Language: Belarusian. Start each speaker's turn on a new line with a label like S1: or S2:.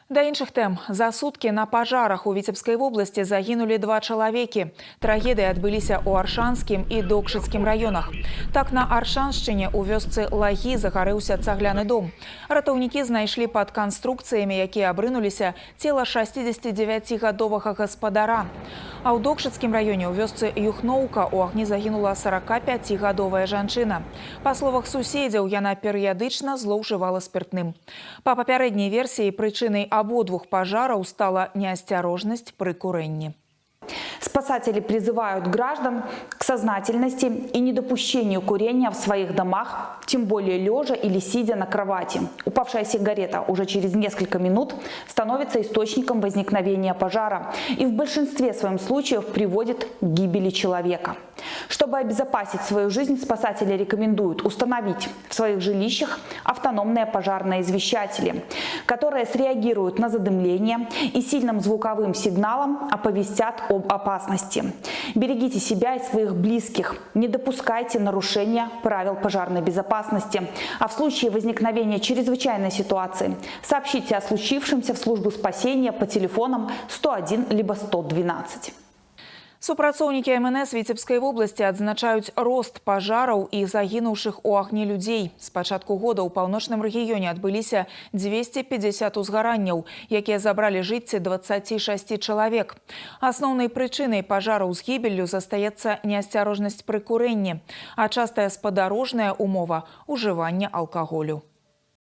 S1: Да іншых тэм. За суткі на пажарах у Віцебскай вобласці загінулі 2 чалавекі. Трагедыі адбыліся ў Аршанскім і Докшыцкім раёнах. Так, на Аршаншчыне у вёсцы Лагі загарэўся цагляны дом. Ратаўнікі знайшлі пад канструкцыямі, якія абрынуліся, цела 69-гадовага гаспадара. А ў Докшыцкім раёне ў вёсцы Юхноўка у агні загінула 45-гадовая жанчына. Па словах суседзяў, яна перыядычна злоўжывала спиртным. Па папярэдняй версіі, прычынай обоих пожаров стала неосторожность при курении.
S2: Спасатели призывают граждан к сознательности и недопущению курения в своих домах, тем более лежа или сидя на кровати. Упавшая сигарета уже через несколько минут становится источником возникновения пожара и в большинстве своем случаев приводит к гибели человека. Чтобы обезопасить свою жизнь, спасатели рекомендуют установить в своих жилищах автономные пожарные извещатели, которые среагируют на задымление и сильным звуковым сигналом оповестят об опасности. Берегите себя и своих близких, не допускайте нарушения правил пожарной безопасности, а в случае возникновения чрезвычайной ситуации сообщите о случившемся в службу спасения по телефонам 101 либо 112.
S1: Супрацоўнікі МНС Віцебскай вобласці адзначаюць рост пажараў і загінуўшых у агні людзей. З пачатку года ў паўночным рэгіёне адбыліся 250 узгаранняў, якія забралі жыцці 26 чалавек. Асноўнай прычынай пажараў з гібеллю застаецца неасцярожнасць пры курэнні, а частая спадарожная умова – ужывання алкаголю.